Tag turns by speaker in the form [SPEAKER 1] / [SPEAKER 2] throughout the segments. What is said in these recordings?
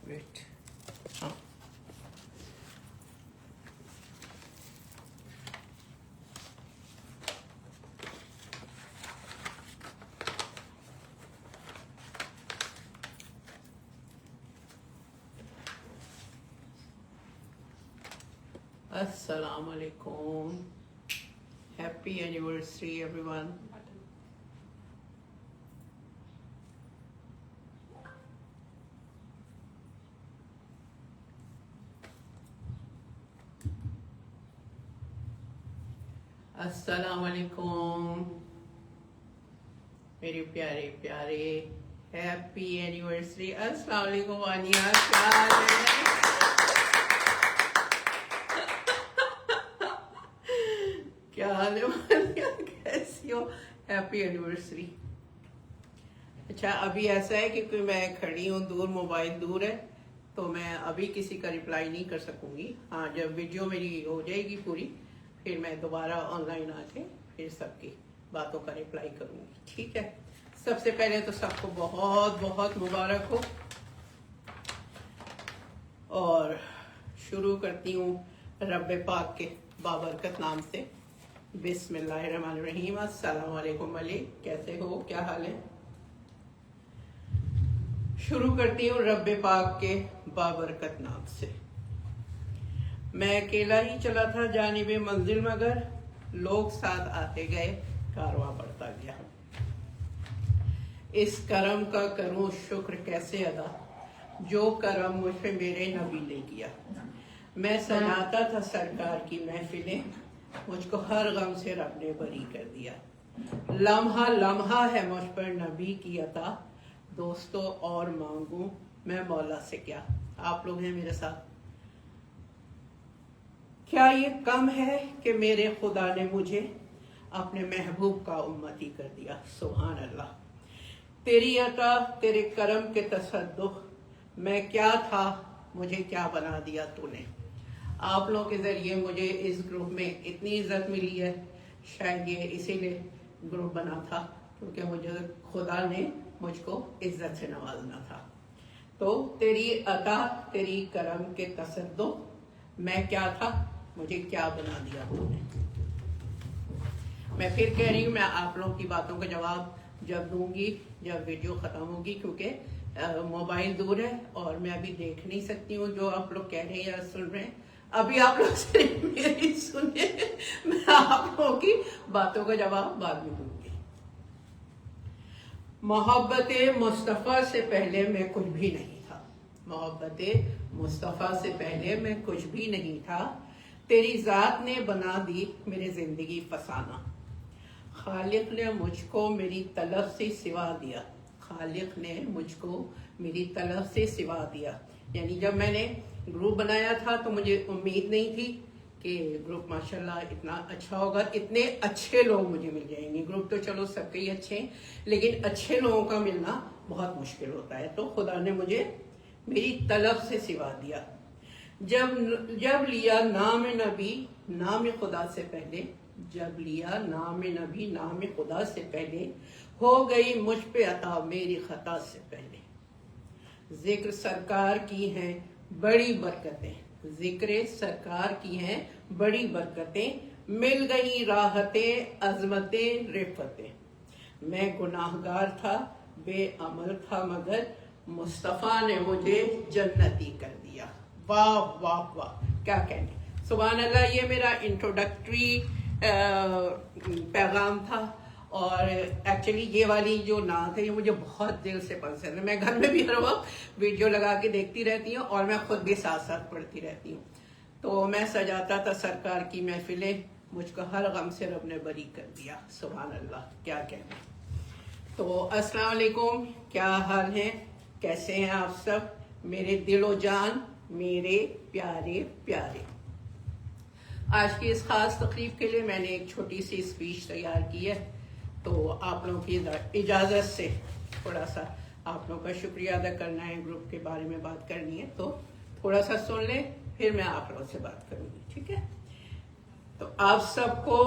[SPEAKER 1] Wait, हाँ अस्सलाम वालेकुम, हैप्पी एनिवर्सरी एवरीवन। अस्सलाम वालेकुम मेरे प्यारे प्यारे, हैप्पी एनिवर्सरी। अस्सलाम वालेकुम वानिया, क्या हाल है? क्या हाल है वानिया, कैसी हो? Happy anniversary. अच्छा, अभी ऐसा है कि मैं खड़ी हूँ दूर, मोबाइल दूर है, तो मैं अभी किसी का रिप्लाई नहीं कर सकूंगी। हाँ, जब वीडियो मेरी हो जाएगी पूरी, फिर मैं दोबारा ऑनलाइन आके फिर सबकी बातों का रिप्लाई करूंगी, ठीक है? सबसे पहले तो सबको बहुत बहुत मुबारक हो, और शुरू करती हूँ रब्बे पाक के बाबरकत नाम से। बिस्मिल्लाहिर्रहमानिर्रहीम। अस्सलाम वालेकुम अली, कैसे हो, क्या हाल है? शुरू करती हूँ रब्बे पाक के बाबरकत नाम से। मैं अकेला ही चला था जानिबे मंजिल, मगर लोग साथ आते गए, कारवां बढ़ता गया। इस करम का करूं शुक्र कैसे अदा, जो करम मुझ पे मेरे नबी ने किया। मैं सजाता था सरकार की महफिलें, मुझको हर गम से रब ने बरी कर दिया। लम्हा लम्हा है मुझ पर नबी की अता, दोस्तों और मांगू मैं मौला से क्या। आप लोग हैं मेरे साथ? क्या ये कम है कि मेरे खुदा ने मुझे अपने महबूब का उम्मती कर दिया। सुभान अल्लाह। तेरी अता, तेरे करम के तसद्दुक़, मैं क्या था, मुझे क्या बना दिया तूने। आप लोगों के जरिए मुझे इस ग्रुप में इतनी इज्जत मिली है, शायद ये इसीलिए ग्रुप बना था क्योंकि मुझे खुदा ने मुझको इज्जत से नवाजना था। तो तेरी अता, तेरी करम के तसद्दुक़, मैं क्या था, मुझे क्या बना दिया तूने। मैं फिर कह रही हूँ, मैं आप लोगों की बातों का जवाब जब दूंगी, जब वीडियो खत्म होगी, क्योंकि मोबाइल दूर है और मैं अभी देख नहीं सकती हूँ जो आप लोग कह रहे हैं या सुन रहे हैं। अभी आप लोग सिर्फ मेरी सुने, मैं आप लोगों की बातों का जवाब बाद में दूंगी। मोहब्बत मुस्तफ़ा से पहले मैं कुछ भी नहीं था। मोहब्बत मुस्तफ़ा से पहले मैं कुछ भी नहीं था। तेरी ज़ात ने बना दी मेरी ज़िंदगी फसाना। खालिक ने मुझको मेरी तलब से सिवा दिया। खालिक ने मुझको मेरी तलब से सिवा दिया। यानी जब मैंने ग्रुप बनाया था तो मुझे उम्मीद नहीं थी कि ग्रुप माशाल्लाह इतना अच्छा होगा, इतने अच्छे लोग मुझे मिल जाएंगे। ग्रुप तो चलो सबके ही अच्छे हैं, लेकिन अच्छे लोगों का मिलना बहुत मुश्किल होता है। तो खुदा ने मुझे मेरी तलब से सिवा दिया। जब लिया नाम नबी नाम खुदा से पहले, जब लिया नाम नबी नाम खुदा से पहले, हो गई मुझ पे अता मेरी खता से पहले। जिक्र सरकार की हैं बड़ी बरकतें, जिक्र सरकार की हैं बड़ी बरकतें, मिल गई राहतें अजमतें रिफतें। मैं गुनाहगार था, बेअमल था, मगर मुस्तफ़ा ने मुझे जन्नती कर दिया। वाह वाह वाह, क्या कहने। सुभान अल्लाह। ये मेरा इंट्रोडक्टरी पैगाम था, और एक्चुअली ये वाली जो नात है ये मुझे बहुत दिल से पसंद है। मैं घर में भी हर वक्त वीडियो लगा के देखती रहती हूँ और मैं खुद भी साथ साथ पढ़ती रहती हूँ। तो मैं सजाता था सरकार की महफिलें, मुझको हर गम से रब ने बरी कर दिया। सुभान अल्लाह, क्या कहना। तो अस्सलाम वालेकुम, क्या हाल है, कैसे हैं आप सब मेरे दिलो जान, मेरे प्यारे प्यारे। आज की इस खास तकरीब के लिए मैंने एक छोटी सी स्पीच तैयार की है, तो आप लोगों की इजाज़त से थोड़ा सा आप लोगों का शुक्रिया अदा करना है, ग्रुप के बारे में बात करनी है, तो थोड़ा सा सुन लें, फिर मैं आप लोगों से बात करूँगी, ठीक है? तो आप सबको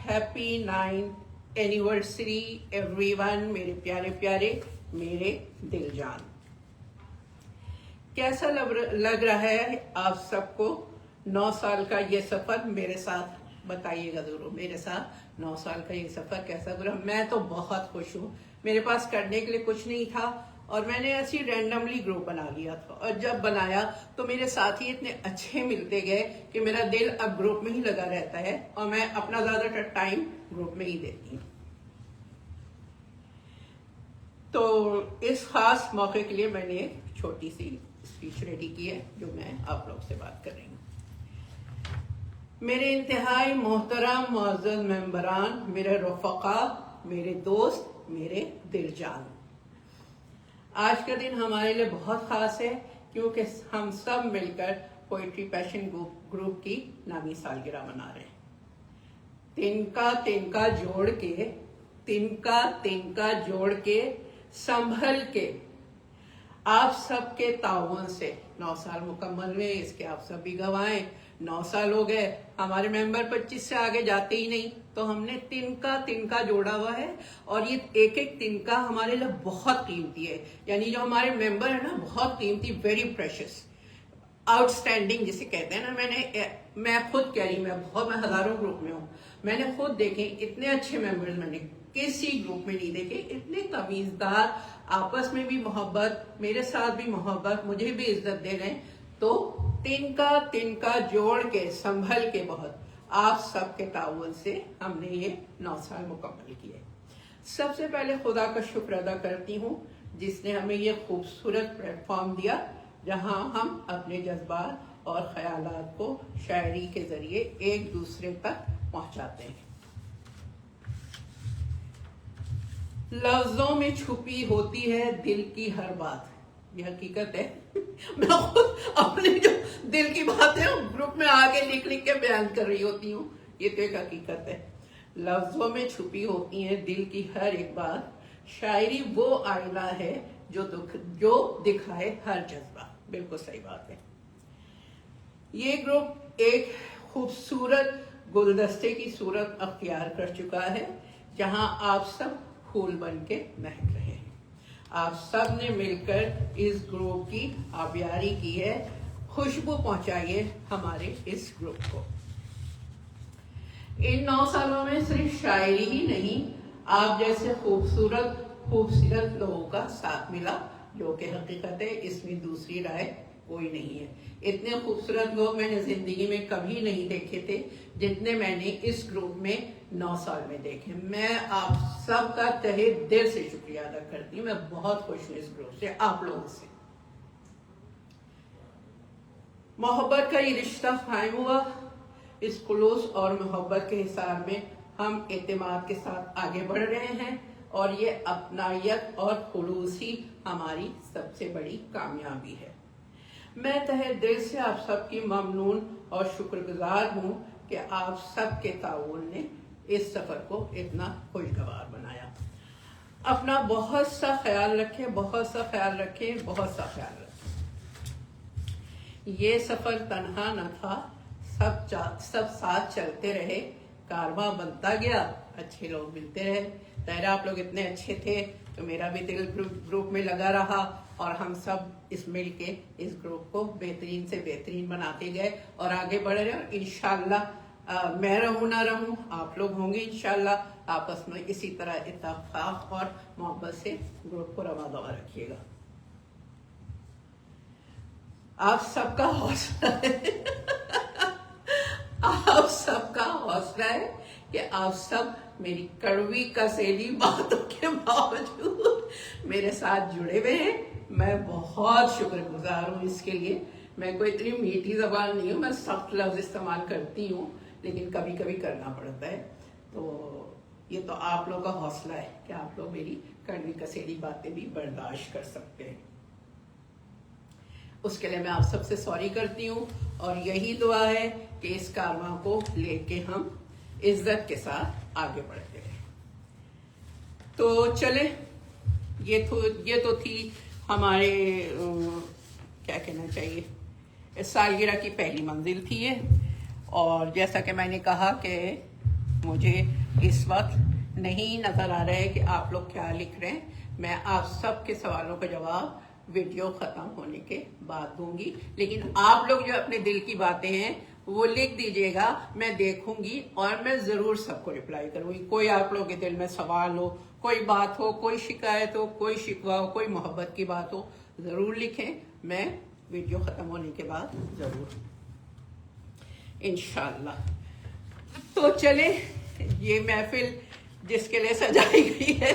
[SPEAKER 1] हैप्पी 9th एनिवर्सरी एवरीवन, मेरे प्यारे प्यारे, मेरे दिल जान। कैसा लग रहा है आप सबको 9 साल का ये सफर मेरे साथ? बताइएगा जरूर, मेरे साथ 9 साल का ये सफर कैसा गुजरा। मैं तो बहुत खुश हूँ। मेरे पास करने के लिए कुछ नहीं था और मैंने ऐसी रैंडमली ग्रुप बना लिया था, और जब बनाया तो मेरे साथी इतने अच्छे मिलते गए कि मेरा दिल अब ग्रुप में ही लगा रहता है और मैं अपना ज्यादातर टाइम ग्रुप में ही देती हूँ। तो इस खास मौके के लिए मैंने एक छोटी सी स्पीच रेडी की है जो मैं आप लोग से बात कर रही हूँ। मेरे इंतहाई मोहतरम मुअज़्ज़ज़ मेंबरान, मेरे रफ़क़ा, मेरे दोस्त, मेरे दिलजान, आज का दिन हमारे लिए बहुत खास है क्योंकि हम सब मिलकर पोइट्री पैशन ग्रुप की नामी सालगिरह मना रहे हैं। तिनका तिनका जोड़ के संभल के आप सबके ताउन से 9 साल मुकम्मल हुए, इसके आप सब भी गवाएं। 9 साल हो गए, हमारे मेंबर 25 से आगे जाते ही नहीं, तो हमने तिनका जोड़ा हुआ है और ये एक एक तिनका हमारे लिए बहुत कीमती है। यानी जो हमारे मेंबर है ना, बहुत कीमती, वेरी प्रेशियस, आउटस्टैंडिंग जिसे कहते हैं ना। मैं खुद कह रही हूँ, मैं हजारों ग्रुप में हूँ, मैंने खुद देखे इतने अच्छे मेंबर्स मैंने किसी ग्रुप में नहीं देखे। इतने तमीजदार, आपस में भी मोहब्बत, मेरे साथ भी मोहब्बत, मुझे भी इज्जत दे रहे हैं। तो तिनका जोड़ के संभल के बहुत आप सबके ताउन से हमने ये 9 साल मुकम्मल किए। सबसे पहले खुदा का शुक्र अदा करती हूँ जिसने हमें ये खूबसूरत प्लेटफॉर्म दिया जहाँ हम अपने जज्बात और ख्यालात को शायरी के जरिए एक दूसरे तक पहुँचाते हैं। लफ्जों में छुपी होती है दिल की हर बात, ये हकीकत है। मैं खुद अपने जो दिल की बात है ग्रुप में आके लिख के बयान कर रही होती हूँ, ये तो एक हकीकत है। लफ्जों में छुपी होती है दिल की हर एक बात, शायरी वो आईना है जो दिखाए हर जज्बा। बिल्कुल सही बात है। ये ग्रुप एक खूबसूरत गुलदस्ते की सूरत अख्तियार कर चुका है जहां आप सब फूल बन के महक रहे हैं। आप सब ने मिलकर इस ग्रुप की आबियारी की है, खुशबू पहुंचाइए हमारे इस ग्रुप को। इन 9 सालों में सिर्फ शायरी ही नहीं, आप जैसे खूबसूरत लोगों का साथ मिला, जो कि हकीकत है, इसमें दूसरी राय कोई नहीं है। इतने खूबसूरत लोग मैंने जिंदगी में कभी नहीं देखे थे जितने मैंने इस ग्रुप में 9 साल में देखे। मैं आप सबका तहे दिल से शुक्रिया अदा करती हूँ। मैं बहुत खुश हूँ इस ग्रुप से, आप लोगों से। मोहब्बत का ये रिश्ता कायम हुआ, इस खुलूस और मोहब्बत के हिसाब में हम एतमाद के साथ आगे बढ़ रहे हैं और ये अपनायत और खुलूस ही हमारी सबसे बड़ी कामयाबी है। मैं तहे दिल से आप सबकी ममनून और शुक्रगुजार हूँ कि आप सबके ताउन ने इस सफर को इतना खुशगवार बनाया। अपना बहुत सा ख्याल रखें, बहुत सा ख्याल रखें, बहुत सा ख्याल रखें। ये सफर तन्हा न था, सब साथ चलते रहे, कारवां बनता गया, अच्छे लोग मिलते रहे। तेरा आप लोग इतने अच्छे थे तो मेरा भी दिल ग्रुप में लगा रहा और हम सब इस मिल के इस ग्रुप को बेहतरीन से बेहतरीन बनाते गए और आगे बढ़ रहे। और इंशाल्लाह मैं रहूं ना रहूं, आप लोग होंगे इंशाल्लाह। आपस में इसी तरह इत्तेफाक और मोहब्बत से ग्रुप को रवा दवा रखिएगा। आप सबका हौसला है आप सबका हौसला है कि आप सब मेरी कड़वी कसेली बातों के बावजूद मेरे साथ जुड़े हुए हैं। मैं बहुत शुक्रगुजार हूँ इसके लिए। मैं कोई इतनी मीठी जबान नहीं हूँ, मैं सख्त लफ्ज इस्तेमाल करती हूँ, लेकिन कभी कभी करना पड़ता है। तो ये तो आप लोगों का हौसला है कि आप लोग मेरी कड़वी कसेली बातें भी बर्दाश्त कर सकते हैं। उसके लिए मैं आप सबसे सॉरी करती हूँ और यही दुआ है कि इस कारवां को लेके हम इज्जत के साथ आगे बढ़ते रहे। तो चले, ये तो थी हमारे क्या कहना चाहिए, इस सालगिरह की पहली मंजिल थी ये। और जैसा कि मैंने कहा कि मुझे इस वक्त नहीं नजर आ रहा है कि आप लोग क्या लिख रहे हैं। मैं आप सब के सवालों का जवाब वीडियो खत्म होने के बाद दूंगी। लेकिन आप लोग जो अपने दिल की बातें हैं वो लिख दीजिएगा, मैं देखूंगी और मैं जरूर सबको रिप्लाई करूंगी। कोई आप लोगों के दिल में सवाल हो, कोई बात हो, कोई शिकायत हो, कोई शिकवा हो, कोई मोहब्बत की बात हो, जरूर लिखें। मैं वीडियो खत्म होने के बाद जरूर इंशाल्लाह। तो चले, ये महफिल जिसके लिए सजाई गई है,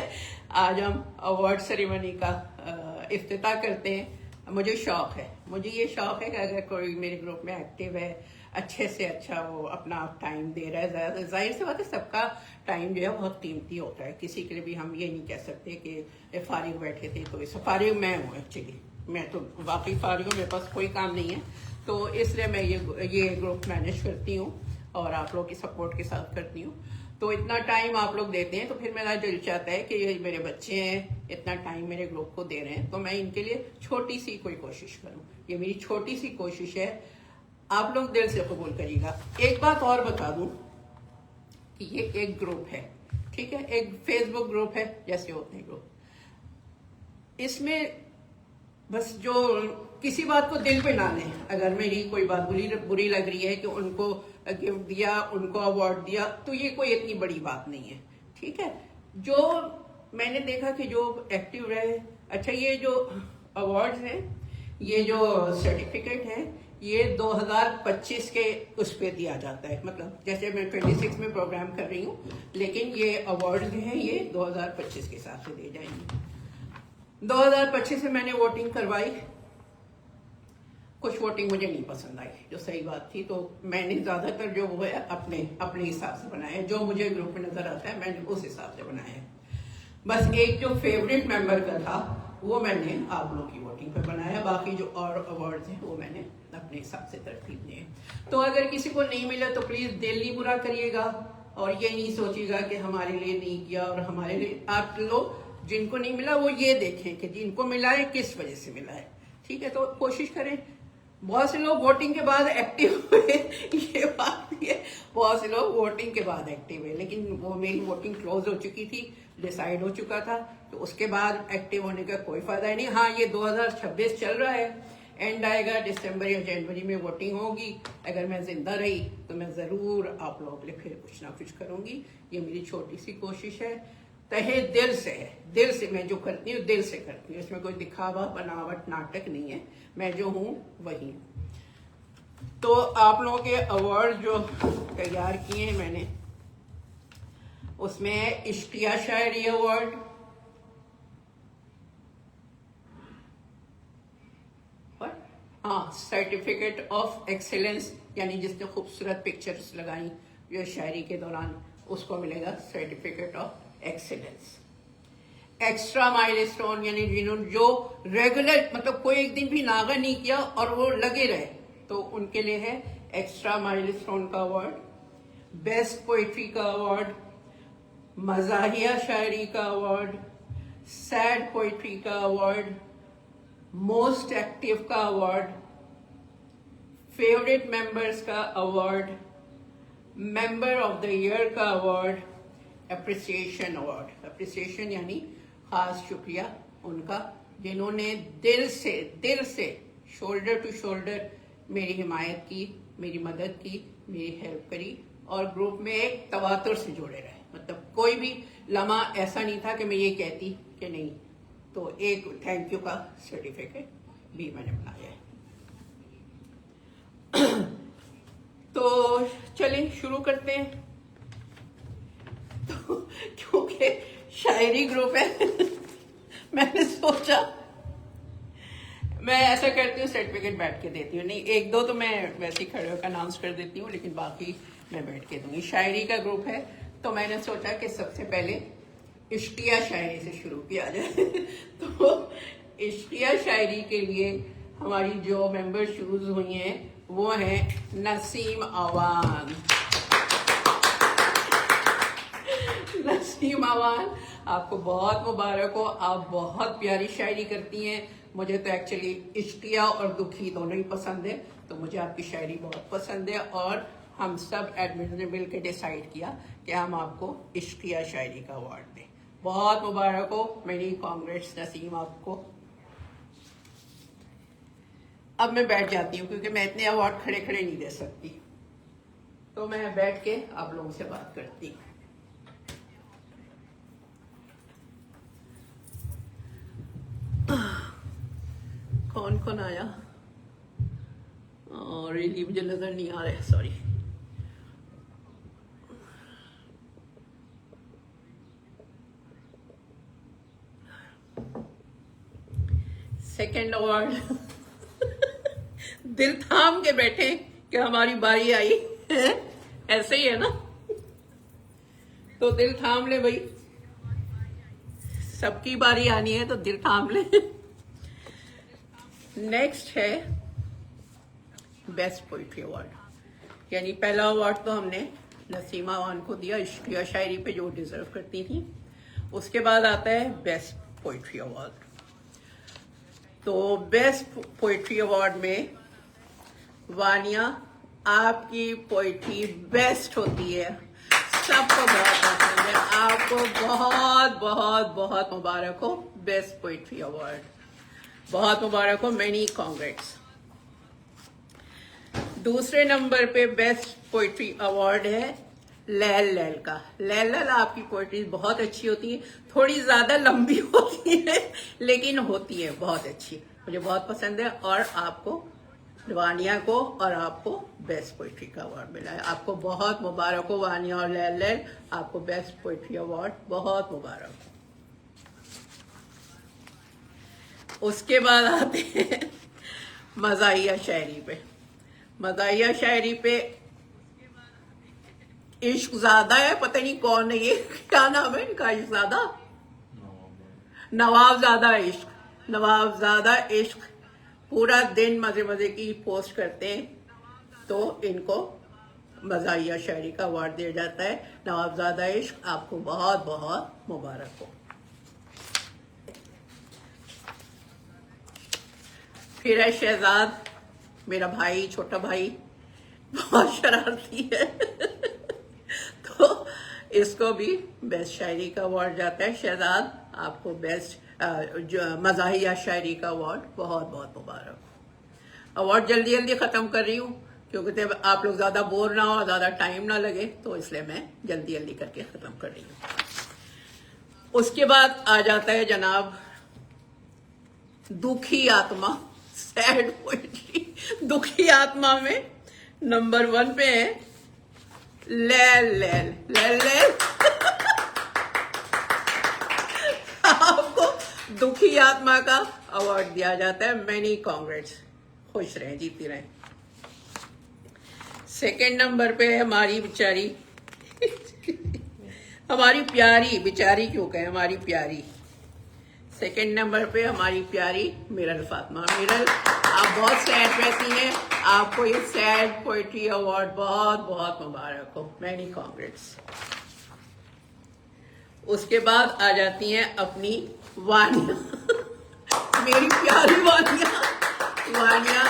[SPEAKER 1] आज हम अवार्ड सेरेमनी का इफ्तिताह करते हैं। मुझे शौक है, मुझे ये शौक है कि अगर कोई मेरे ग्रुप में एक्टिव है, अच्छे से अच्छा वो अपना टाइम दे रहा है, जाहिर सी बात है सबका टाइम जो है बहुत कीमती होता है। किसी के लिए भी हम ये नहीं कह सकते कि फारिग बैठे थे तो इस फारिग मैं हूँ। एक्चुअली मैं तो वाकई फारिग हूँ, मेरे पास कोई काम नहीं है, तो इसलिए मैं ये ग्रुप मैनेज करती हूँ और आप लोग की सपोर्ट के साथ करती हूँ। तो इतना टाइम आप लोग देते हैं तो फिर मेरा दिल चाहता है कि ये मेरे बच्चे हैं, इतना टाइम मेरे ग्रुप को दे रहे हैं, तो मैं इनके लिए छोटी सी कोई कोशिश करूं। ये मेरी छोटी सी कोशिश है, आप लोग दिल से कबूल करिएगा। एक बात और बता दूं कि ये एक ग्रुप है, ठीक है, एक फेसबुक ग्रुप है जैसे होते हैं ग्रुप। इसमें बस जो किसी बात को दिल पे ना लें। अगर मेरी कोई बात बुरी लग रही है कि उनको गिफ्ट दिया, उनको अवार्ड दिया, तो ये कोई इतनी बड़ी बात नहीं है, ठीक है। जो मैंने देखा कि जो एक्टिव रहे, अच्छा ये जो अवार्ड्स हैं, ये जो सर्टिफिकेट है, ये 2025 के उस पे दिया जाता है। मतलब जैसे मैं 26 में प्रोग्राम कर रही हूँ, लेकिन ये अवार्ड जो है ये 2025 के हिसाब से दिए जाएंगे। 2025 में मैंने वोटिंग करवाई, कुछ वोटिंग मुझे नहीं पसंद आई, जो सही बात थी, तो मैंने ज्यादातर जो वो है अपने हिसाब से बनाया है। जो मुझे ग्रुप में नजर आता है मैंने उस हिसाब से बनाया है। बस एक जो फेवरेट मेंबर का था वो मैंने आप लोग की वोटिंग पर बनाया, बाकी जो और अवार्ड्स हैं वो मैंने अपने हिसाब से तरतीब दिए। तो अगर किसी को नहीं मिला तो प्लीज दिल नहीं बुरा करिएगा और ये नहीं सोचिएगा कि हमारे लिए नहीं किया और हमारे लिए। आप लोग जिनको नहीं मिला वो ये देखें कि जिनको मिला है किस वजह से मिला है, ठीक है। तो कोशिश करें। बहुत से लोग वोटिंग के बाद एक्टिव हुए, ये बात भी है, बहुत से लोग वोटिंग के बाद एक्टिव हुए, लेकिन वो मेरी वोटिंग क्लोज हो चुकी थी, डिसाइड हो चुका था, तो उसके बाद एक्टिव होने का कोई फायदा ही नहीं। हाँ, ये 2026 चल रहा है, एंड आएगा, दिसंबर या जनवरी में वोटिंग होगी। अगर मैं जिंदा रही तो मैं जरूर आप लोगों के लिए फिर कुछ ना कुछ करूंगी। ये मेरी छोटी सी कोशिश है, तहे दिल से है, दिल से मैं जो करती हूँ दिल से करती हूँ। इसमें कोई दिखावा बनावट नाटक नहीं है, मैं जो हूँ वही हूँ। तो आप लोगों के अवार्ड जो तैयार किए हैं मैंने, उसमें है इश्किया शायरी अवार्ड, हाँ, सर्टिफिकेट ऑफ एक्सीलेंस, यानी जिसने खूबसूरत पिक्चर्स लगाई जो शायरी के दौरान, उसको मिलेगा certificate of excellence. Extra milestone, यानी जिन्होंने जो रेगुलर मतलब कोई एक दिन भी नागा नहीं किया और वो लगे रहे, तो उनके लिए है एक्स्ट्रा माइलस्टोन का अवार्ड। बेस्ट पोइट्री का अवार्ड, मज़ाहिया शायरी का अवार्ड, सैड पोइट्री का अवार्ड, मोस्ट एक्टिव का अवार्ड, फेवरेट मेंबर्स का award, member of the year का अवार्ड, अप्रिसिएशन अवार्ड। अप्रिसिएशन यानी खास शुक्रिया उनका जिन्होंने दिल से शोल्डर टू शोल्डर मेरी हिमायत की, मेरी मदद की, मेरी हेल्प करी और ग्रुप में एक तवातुर से जुड़े रहे। मतलब कोई भी लम्हा ऐसा नहीं था कि मैं ये कहती कि नहीं। तो एक थैंक यू का सर्टिफिकेट भी मैंने बनाया है। तो चलिए शुरू करते हैं। तो क्योंकि शायरी ग्रुप है मैंने सोचा मैं ऐसा करती हूँ, सर्टिफिकेट बैठ के देती हूँ। नहीं, एक दो तो मैं वैसे ही खड़े होकर अनाउंस कर देती हूँ, लेकिन बाकी मैं बैठ के दूंगी। शायरी का ग्रुप है तो मैंने सोचा कि सबसे पहले इश्किया शायरी से शुरू किया जाए। तो इश्किया शायरी के लिए हमारी जो मेंबर चूज हुई हैं वो हैं नसीम आवान। नसीम आवान, आपको बहुत मुबारक हो, आप बहुत प्यारी शायरी करती हैं। मुझे तो एक्चुअली इश्किया और दुखी दोनों ही पसंद है, तो मुझे आपकी शायरी बहुत पसंद है और हम सब एडमिन ने मिल के डिसाइड किया कि हम आपको इश्किया शायरी का अवार्ड दें। बहुत मुबारक हो, मेरी कांग्रेट्स नसीम आपको। अब मैं बैठ जाती हूँ क्योंकि मैं इतने अवार्ड खड़े खड़े नहीं दे सकती, तो मैं बैठ के आप लोगों से बात करती हूँ। कौन कौन आया? रियली मुझे नजर नहीं आ रहा, सॉरी। सेकंड अवार्ड दिल थाम के बैठे कि हमारी बारी आई है, ऐसे ही है ना, तो दिल थाम ले भाई, सबकी बारी आनी है तो दिल थाम ले। नेक्स्ट है बेस्ट पोइट्री अवार्ड, यानी पहला अवार्ड तो हमने नसीमा वान को दिया इश्क या शायरी पे जो डिजर्व करती थी। उसके बाद आता है बेस्ट पोइट्री अवार्ड। तो बेस्ट पोइट्री अवार्ड में वानिया, आपकी पोइट्री बेस्ट होती है, सबको बहुत पसंद है, आपको बहुत बहुत बहुत मुबारक हो, बेस्ट पोइट्री अवार्ड, बहुत मुबारक हो, मेनी कांग्रेट्स। दूसरे नंबर पे बेस्ट पोइट्री अवार्ड है लैल लैल का। लैल लैल, आपकी पोइट्री बहुत अच्छी होती है, थोड़ी ज्यादा लंबी होती है लेकिन होती है बहुत अच्छी, मुझे बहुत पसंद है। और आपको, वानिया को और आपको बेस्ट पोइट्री का अवार्ड मिला है, आपको बहुत मुबारक हो वानिया और लैल लैल, आपको बेस्ट पोइट्री अवार्ड बहुत मुबारक हो। उसके बाद आते हैं मज़ाहिया शायरी पे। मज़ाहिया शायरी पे इश्क ज़्यादा है, पता नहीं कौन है ये, क्या नाम है इनका, इश्क ज़्यादा, नवाबज़ादा इश्क, नवाबज़ादा इश्क पूरा दिन मजे मजे की पोस्ट करते हैं, तो इनको मज़ाहिया शायरी का अवार्ड दिया जाता है। नवाबज़ादा इश्क, आपको बहुत बहुत मुबारक हो। फिर है शहजाद, मेरा भाई, छोटा भाई, बहुत शरारती है तो इसको भी बेस्ट शायरी का अवार्ड जाता है। शहजाद, आपको बेस्ट मज़ाहिया शायरी का अवार्ड बहुत बहुत मुबारक। अवार्ड जल्दी जल्दी ख़त्म कर रही हूँ क्योंकि जब आप लोग ज़्यादा बोर ना हो, ज़्यादा टाइम ना लगे, तो इसलिए मैं जल्दी जल्दी करके ख़त्म कर रही हूँ। उसके बाद आ जाता है जनाब दुखी आत्मा, सैड पोइट्री। दुखी आत्मा में नंबर 1 पे है लैल लैल, लैल लैल आपको दुखी आत्मा का अवार्ड दिया जाता है, मेनी कांग्रेट्स, खुश रहें, जीती रहें। सेकंड नंबर पे है हमारी बेचारी हमारी प्यारी, बेचारी क्यों कहें, हमारी प्यारी। सेकंड नंबर पे हमारी प्यारी मिरल फातिमा। मिरल, आप बहुत सैड रहती हैं, आपको ये सैड पोइट्री अवार्ड बहुत बहुत मुबारक हो, मेनी कांग्रेट्स। उसके बाद आ जाती हैं अपनी वानिया मेरी प्यारी Vaniya. Vaniya,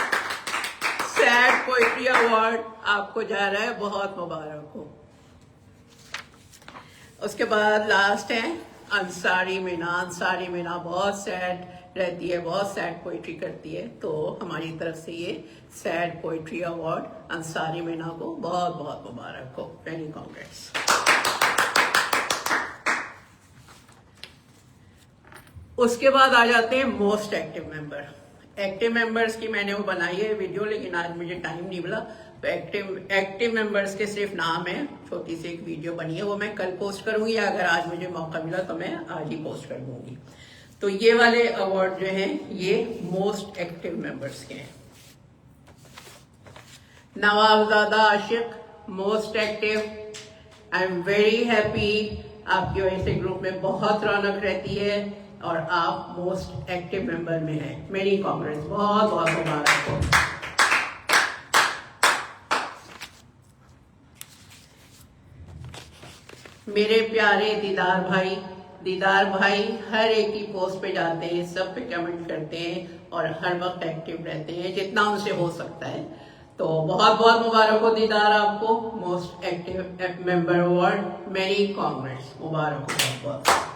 [SPEAKER 1] sad poetry award आपको जा रहा है, बहुत मुबारक हो। उसके बाद लास्ट है अंसारी मीना। अंसारी मीना बहुत सैड रहती है, बहुत सैड पोइट्री करती है, तो हमारी तरफ से ये sad poetry award Ansari Meena को बहुत बहुत मुबारक हो, मेनी कांग्रेट्स। उसके बाद आ जाते हैं most active member. Active members की मैंने वो बनाई है वीडियो, लेकिन आज मुझे टाइम नहीं मिला, तो एक्टिव मेंबर्स के सिर्फ नाम है, छोटी सी एक वीडियो बनी है, वो मैं कल पोस्ट करूंगी, या अगर आज मुझे मौका मिला तो मैं आज ही पोस्ट कर दूंगी। तो ये वाले अवार्ड जो हैं ये मोस्ट एक्टिव मेंबर्स के हैं। Nawabzada Ashiq, most active, I am very happy, आपकी वजह से ग्रुप में बहुत रौनक रहती है और आप मोस्ट एक्टिव मेंबर में हैं, मेरी कांग्रेस, बहुत बहुत मुबारक हो। मेरे प्यारे दीदार भाई हर एक की पोस्ट पे जाते हैं, सब पे कमेंट करते हैं और हर वक्त एक्टिव रहते हैं जितना उनसे हो सकता है, तो बहुत बहुत मुबारक हो दीदार, आपको मोस्ट एक्टिव मेंबर अवार्ड, मेरी कांग्रेस, मुबारक हो बहुत बहुत।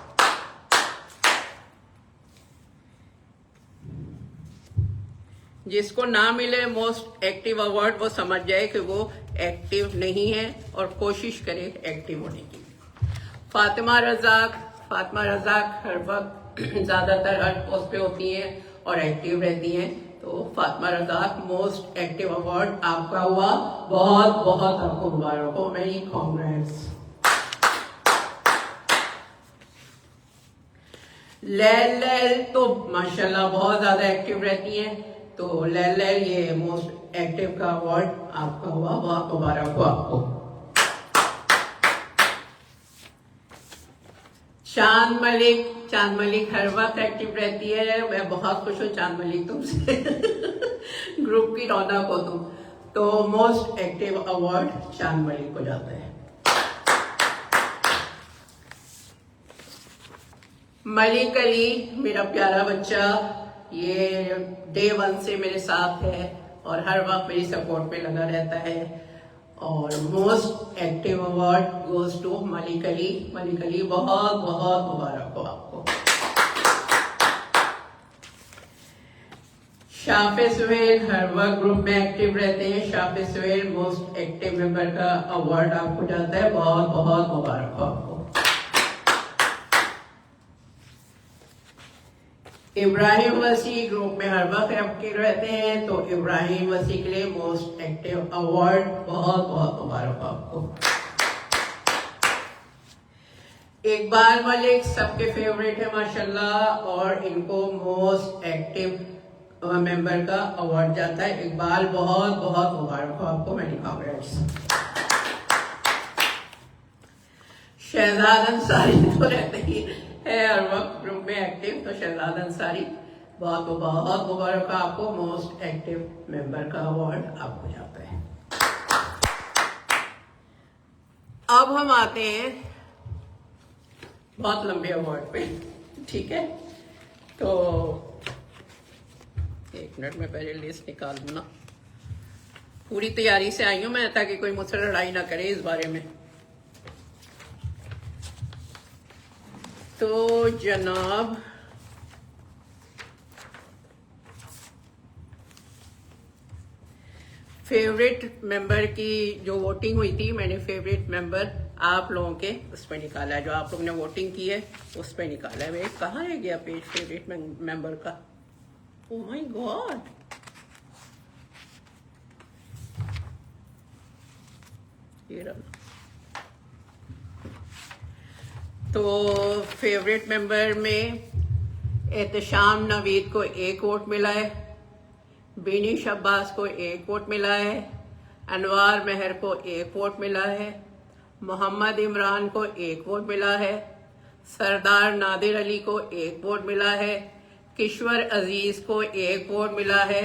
[SPEAKER 1] जिसको ना मिले मोस्ट एक्टिव अवार्ड वो समझ जाए कि वो एक्टिव नहीं है और कोशिश करे एक्टिव होने की। फातिमा रज़ाक हर वक्त ज्यादातर हर पोस्ट पे होती हैं और एक्टिव रहती हैं, तो Fatima Razzaq most active award आपका हुआ। बहुत बहुत आपको मुबारक हो, मेनी कांग्रेट्स। लैल तो माशाल्लाह बहुत ज्यादा एक्टिव रहती हैं, तो लैल ये मोस्ट एक्टिव का अवार्ड आपका हुआ, बहुत मुबारक हो आपको। चांद मलिक हर वक्त एक्टिव रहती है, मैं बहुत खुश हूँ चांद मलिक तुमसे ग्रुप की रौनक हो तुम, तो मोस्ट एक्टिव अवार्ड चांद मलिक को जाता है। मलिक अली मेरा प्यारा बच्चा, ये डे 1 से मेरे साथ है और हर वक्त मेरी सपोर्ट में लगा रहता है, और most active award goes to Malik Ali. Malik Ali बहुत बहुत मुबारक हो आपको। शाफे सुहेल हर वक्त ग्रुप में एक्टिव रहते हैं, Shafey Suhail most active member का अवार्ड आपको जाता है, बहुत बहुत मुबारक हो आपको। इब्राहिम वसी ग्रुप में हर वक्त एक्टिव रहते हैं, तो इब्राहिम वसी के लिए मोस्ट एक्टिव अवार्ड, बहुत बहुत मुबारक आपको। इकबाल मलिक सबके फेवरेट है माशाल्लाह, और इनको मोस्ट एक्टिव मेंबर का अवार्ड जाता है। इकबाल बहुत बहुत मुबारक हो आपको, मेनी कांग्रेट्स। शहजाद अंसारी तो रहते ही है हर वक्त ग्रुप में एक्टिव, तो शहजाद अंसारी बहुत बहुत मुबारक आपको, मोस्ट एक्टिव मेंबर का अवार्ड आपको जाता है। अब हम आते हैं बहुत लंबे अवार्ड पे, ठीक है, तो एक मिनट में पहले लिस्ट निकाल दूं ना, पूरी तैयारी से आई हूं मैं, ताकि कोई मुझसे लड़ाई ना करे इस बारे में। तो जनाब फेवरेट मेंबर की जो वोटिंग हुई थी, मैंने फेवरेट मेंबर आप लोगों के उस पर निकाला है, जो आप लोगों ने वोटिंग की है उस पर निकाला है। मेरे कहाँ रह गया पेज फेवरेट मेंबर का? ओह माय गॉड, ये रहा। तो फेवरेट मेंबर में एहतशाम नवीद को 1 वोट मिला है, बीनिश अब्बास को 1 वोट मिला है, अनवार मेहर को 1 वोट मिला है, मोहम्मद इमरान को 1 वोट मिला है, सरदार नादिर अली को 1 वोट मिला है, किश्वर अजीज को 1 वोट मिला है,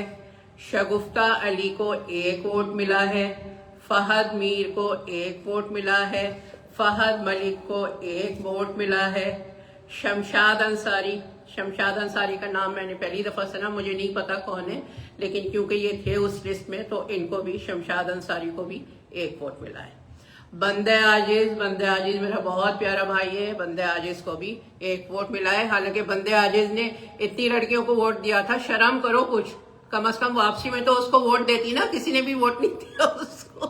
[SPEAKER 1] शगुफ्ता अली को 1 वोट मिला है, फहद मीर को 1 वोट मिला है, फहद मलिक को 1 वोट मिला है, शमशाद अंसारी का नाम मैंने पहली दफा सुना, मुझे नहीं पता कौन है, लेकिन क्योंकि ये थे उस लिस्ट में तो इनको भी, शमशाद अंसारी को भी 1 वोट मिला है। बंदे आजिज मेरा बहुत प्यारा भाई है, बंदे आजिज को भी 1 वोट मिला है। हालांकि बंदे आजिज ने इतनी लड़कियों को वोट दिया था, शर्म करो कुछ, कम से कम वापसी में तो उसको वोट देती ना, किसी ने भी वोट नहीं दिया उसको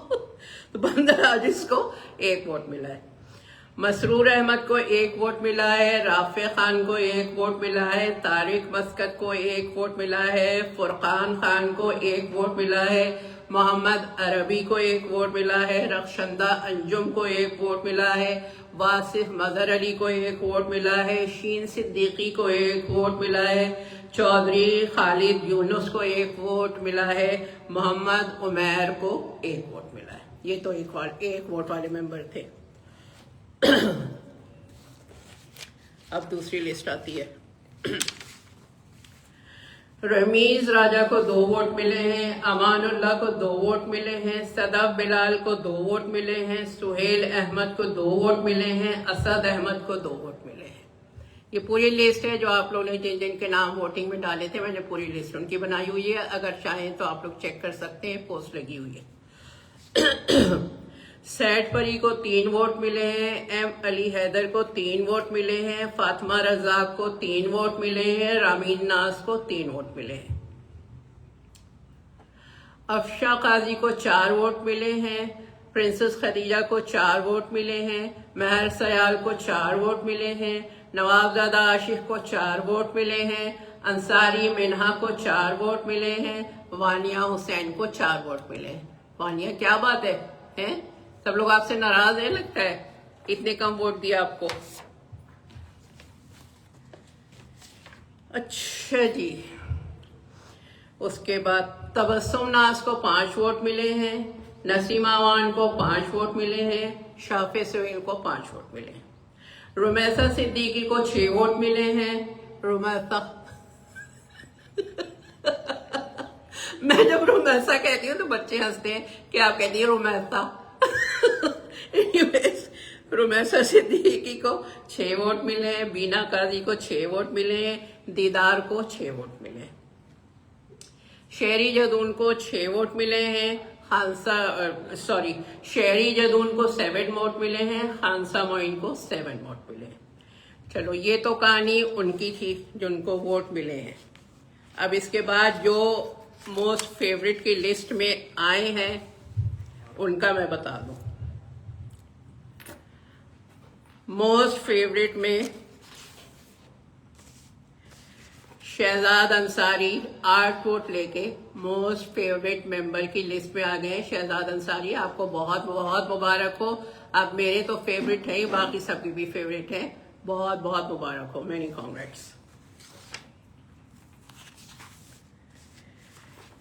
[SPEAKER 1] तो बंदे आजिज को 1 वोट मिला है। मसरूर अहमद को 1 वोट मिला है, राफे खान को 1 वोट मिला है, तारिक मस्कत को 1 वोट मिला है, फुरकान खान को 1 वोट मिला है, मोहम्मद अरबी को 1 वोट मिला है, रखशंदा अंजुम को 1 वोट मिला है, वासिफ मजहर अली को 1 वोट मिला है, शीन सिद्दीकी को 1 वोट मिला है, चौधरी खालिद यूनुस को 1 वोट मिला है, मोहम्मद उमैर को 1 वोट मिला है। ये तो 1 वोट वाले मेंबर थे। अब दूसरी लिस्ट आती है। रमीज राजा को 2 वोट मिले हैं, अमानुल्लाह को 2 वोट मिले हैं, सदफ बिलाल को 2 वोट मिले हैं, सुहेल अहमद को 2 वोट मिले हैं, असद अहमद को 2 वोट मिले हैं। ये पूरी लिस्ट है जो आप लोगों ने जिन जिन के नाम वोटिंग में डाले थे, मैंने पूरी लिस्ट उनकी बनाई हुई है, अगर चाहें तो आप लोग चेक कर सकते हैं, पोस्ट लगी हुई है। सैड परी को 3 वोट मिले हैं, एम अली हैदर को 3 वोट मिले हैं, फातिमा रज़ाक को 3 वोट मिले हैं, रामीन नाज को 3 वोट मिले हैं। अफशा काजी को 4 वोट मिले हैं, प्रिंसेस खदीजा को 4 वोट मिले हैं, महर सयाल को 4 वोट मिले हैं, नवाबजादा आशिफ को 4 वोट मिले हैं, अंसारी मिन्हा को 4 वोट मिले हैं, वानिया हुसैन को 4 वोट मिले हैं। वानिया, क्या बात है, हैं? सब लोग आपसे नाराज है लगता है, इतने कम वोट दिया आपको। अच्छा जी, उसके बाद तबस्सुम नाज को 5 वोट मिले हैं, नसीमा वान को 5 वोट मिले हैं, शाफे सुहेल को 5 वोट मिले हैं, रुमैसा सिद्दीकी को 6 वोट मिले हैं। रुमैसा मैं जब रुमैसा कहती हूँ तो बच्चे हंसते हैं कि आप कहती है रुमैसा। रुमैसा सिद्दीकी को 6 वोट मिले हैं, बीना काजी को 6 वोट मिले हैं, दीदार को 6 वोट मिले हैं, शेरी जदून को 6 वोट मिले हैं, शेरी जदून को 7 वोट मिले हैं, हांसा मोइन को 7 वोट मिले हैं। चलो, ये तो कहानी उनकी थी जिनको वोट मिले हैं। अब इसके बाद जो मोस्ट फेवरेट की लिस्ट में आए हैं उनका मैं बता दूं। मोस्ट फेवरेट में शहजाद अंसारी 8 वोट लेके मोस्ट फेवरेट मेंबर की लिस्ट में आ गए। शहजाद अंसारी, आपको बहुत बहुत मुबारक हो। आप मेरे तो फेवरेट हैं ही, बाकी सबकी भी फेवरेट हैं। बहुत बहुत मुबारक हो, मेनी कांग्रेट्स।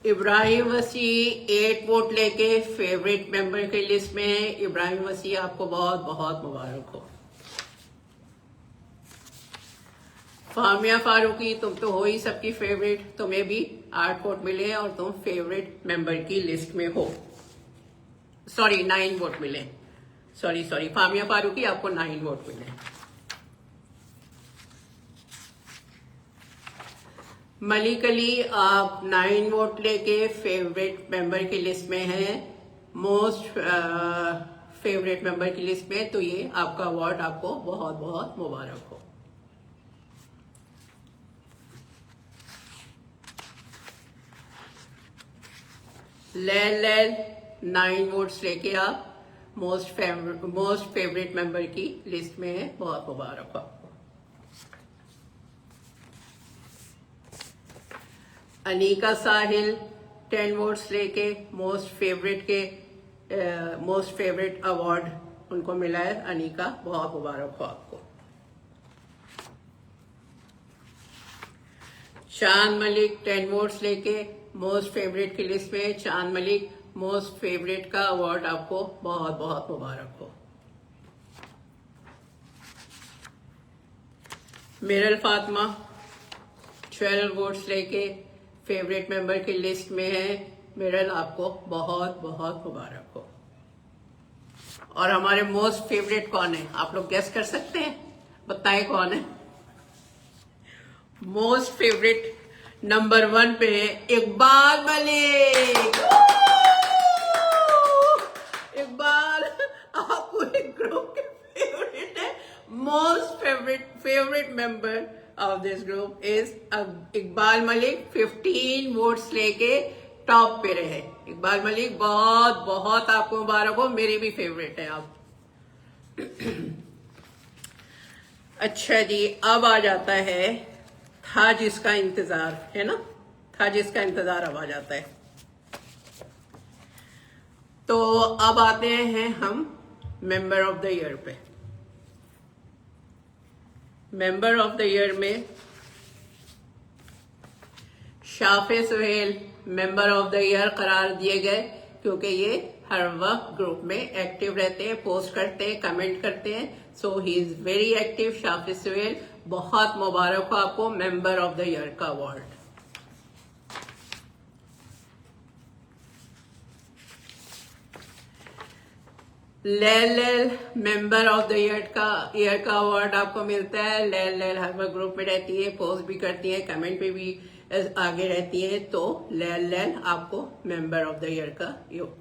[SPEAKER 1] इब्राहिम वसी 8 वोट लेके फेवरेट मेंबर की लिस्ट में है। इब्राहिम वसी, आपको बहुत बहुत मुबारक हो। फामिया फारूकी, तुम तो हो ही सबकी फेवरेट, तुम्हें भी 8 वोट मिले और तुम फेवरेट मेंबर की लिस्ट में हो। 9 वोट मिले। फामिया फारूकी, आपको 9 वोट मिले। मलिक अली, आप 9 वोट लेके फेवरेट मेंबर की लिस्ट में हैं, मोस्ट फेवरेट मेंबर की लिस्ट में। तो ये आपका अवार्ड आपको बहुत बहुत मुबारक हो। लैल 9 वोट्स लेके आप मोस्ट फेवरेट मेंबर की लिस्ट में है, बहुत मुबारक हो। अनीका साहिल 10 वोट्स लेके मोस्ट फेवरेट अवार्ड उनको मिला है। अनीका, बहुत मुबारक हो आपको। चांद मलिक 10 वोट्स लेके मोस्ट फेवरेट की लिस्ट में। चांद मलिक, मोस्ट फेवरेट का अवार्ड आपको बहुत बहुत मुबारक हो। मिरल फातिमा 12 वोट्स लेके फेवरेट मेंबर की लिस्ट में है। मिरल, आपको बहुत बहुत मुबारक हो। और हमारे मोस्ट फेवरेट कौन है, आप लोग गेस कर सकते हैं? बताएं कौन है। मोस्ट फेवरेट नंबर 1 पे है इकबाल मलिक। इकबाल, आप पूरे ग्रुप के फेवरेट है। Most favourite member of this group is Iqbal Malik. 15 votes लेके टॉप पे रहे। इकबाल मलिक, बहुत बहुत आपको मुबारक हो, मेरे भी फेवरेट है आप। अच्छा जी, अब आ जाता है था जिसका इंतजार, है ना, था जिसका इंतजार अब आ जाता है। तो अब आते हैं हम मेंबर ऑफ द ईयर पे। मेंबर ऑफ द ईयर में Shafay Suhail member of the year करार दिए गए, क्योंकि ये हर वक्त ग्रुप में एक्टिव रहते हैं, पोस्ट करते हैं, कमेंट करते हैं। So he is very active. Shafay Suhail, बहुत मुबारक हो आपको मेंबर ऑफ द ईयर का award. Lail member of the year का अवार्ड आपको मिलता है। लैल हर वक्त ग्रुप में रहती है, पोस्ट भी करती है, कमेंट पे भी आगे रहती है। तो लैल आपको मेंबर ऑफ द ईयर का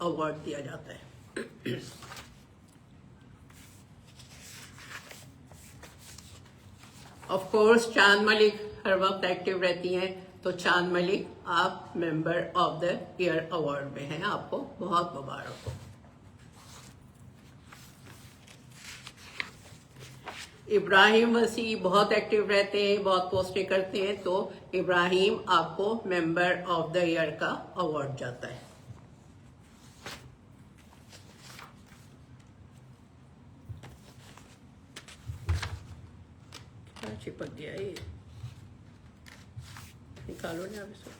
[SPEAKER 1] अवार्ड दिया जाता है। ऑफ कोर्स चांद मलिक हर वक्त एक्टिव रहती हैं, तो चांद मलिक आप member of the year award में हैं, आपको बहुत मुबारक हो। इब्राहिम वसी बहुत एक्टिव रहते हैं, बहुत पोस्टें करते हैं, तो इब्राहिम आपको मेंबर ऑफ द ईयर का अवार्ड जाता है। क्या चिपक गया ये, निकालो ना अब इसको।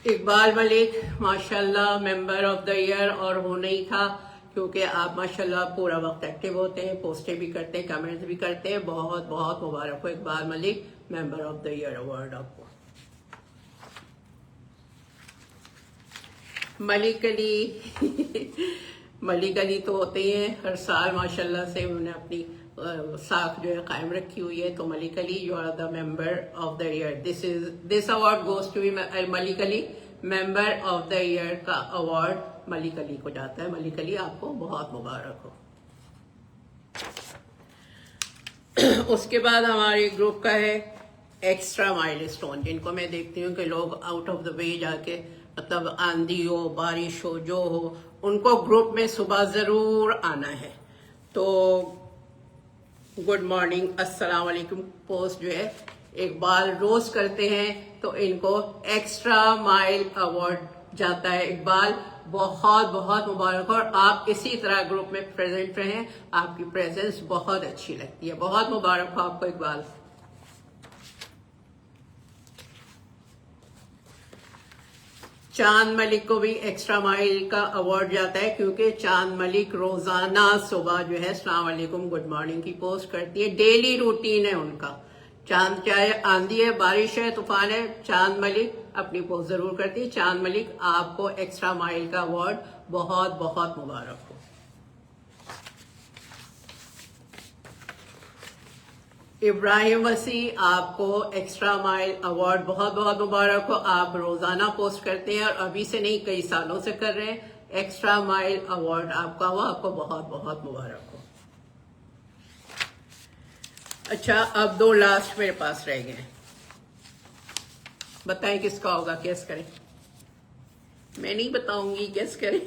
[SPEAKER 1] इकबाल मलिक माशाल्लाह मेंबर ऑफ द ईयर, और होना ही था क्योंकि आप माशाल्लाह पूरा वक्त एक्टिव होते हैं, पोस्टें भी करते हैं, कमेंट्स भी करते हैं। बहुत बहुत मुबारक हो Iqbal Malik, member of the year award आपको। मलिक अली मलिक अली तो होते ही हैं, हर साल माशाल्लाह से उन्होंने अपनी साख जो है कायम रखी हुई है। तो Malik Ali, you are the member of the year. This award goes to Malik Ali, member of the year का अवार्ड मलिक अली को जाता है। मलिक अली आपको बहुत मुबारक हो। उसके बाद हमारे ग्रुप का है एक्स्ट्रा माइलस्टोन, जिनको मैं देखती हूँ कि लोग आउट ऑफ द वे जाके, मतलब आंधी हो, बारिश हो, जो हो, उनको ग्रुप में सुबह जरूर आना है। तो गुड मॉर्निंग, अस्सलाम वालेकुम पोस्ट जो है इकबाल रोज करते हैं, तो इनको एक्स्ट्रा माइल अवार्ड जाता है। इकबाल बहुत बहुत मुबारक, और आप इसी तरह ग्रुप में प्रेजेंट रहें, आपकी प्रेजेंस बहुत अच्छी लगती है। बहुत मुबारक हो आपको इकबाल। चांद मलिक को भी एक्स्ट्रा माइल का अवार्ड जाता है, क्योंकि चांद मलिक रोजाना सुबह जो है अस्सलाम वालेकुम गुड मॉर्निंग की पोस्ट करती है, डेली रूटीन है उनका। चांद, चाहे आंधी है, बारिश है, तूफान है, चांद मलिक अपनी पोस्ट जरूर करती है। चांद मलिक आपको एक्स्ट्रा माइल का अवार्ड बहुत बहुत मुबारक हो। इब्राहिम वसी, आपको एक्स्ट्रा माइल अवार्ड बहुत बहुत मुबारक हो। आप रोजाना पोस्ट करते हैं, और अभी से नहीं कई सालों से कर रहे हैं। एक्स्ट्रा माइल अवार्ड आपका हो, आपको बहुत बहुत मुबारक हो। अच्छा, अब दो लास्ट मेरे पास रह गए, बताएं किसका होगा, गेस करें। मैं नहीं बताऊंगी, गेस करें।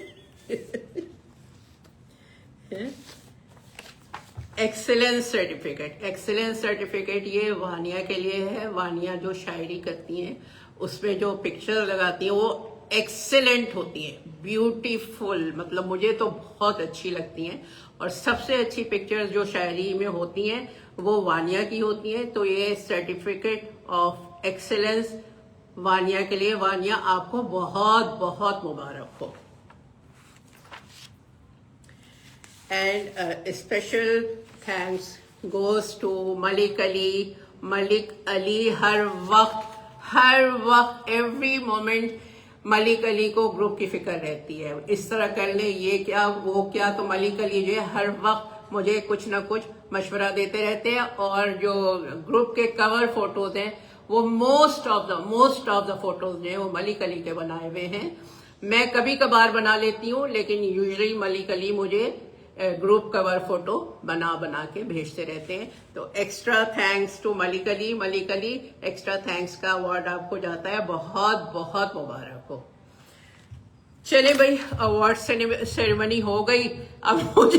[SPEAKER 1] Excellence certificate. एक्सेलेंस सर्टिफिकेट ये वानिया के लिए है। वानिया जो शायरी करती हैं, उसमें जो पिक्चर लगाती हैं वो एक्सेलेंट होती हैं, ब्यूटीफुल, मतलब मुझे तो बहुत अच्छी लगती हैं। और सबसे अच्छी पिक्चर्स जो शायरी में होती हैं वो वानिया की होती हैं। तो ये सर्टिफिकेट ऑफ एक्सेलेंस वानिया के लिए। वानिया आपको बहुत बहुत मुबारक हो। And special thanks goes to Malik Ali. Malik Ali हर वक्त एवरी मोमेंट मलिक अली को ग्रुप की फिक्र रहती है, इस तरह कर ले, ये क्या वो क्या। तो मलिक अली जो है हर वक्त मुझे कुछ ना कुछ मशवरा देते रहते हैं। और जो ग्रुप के कवर फोटोज हैं वो मोस्ट ऑफ द फोटोज जो है वो मलिक अली के बनाए हुए हैं। मैं कभी कभार बना लेती हूँ, लेकिन यूजुअली मलिक अली मुझे ग्रुप कवर फोटो बना के भेजते रहते हैं। तो extra thanks to Malik Ali. Malik Ali, extra thanks का अवार्ड आपको जाता है, बहुत बहुत मुबारक हो। चले भाई, अवार्ड सेरेमनी हो गई। अब मुझे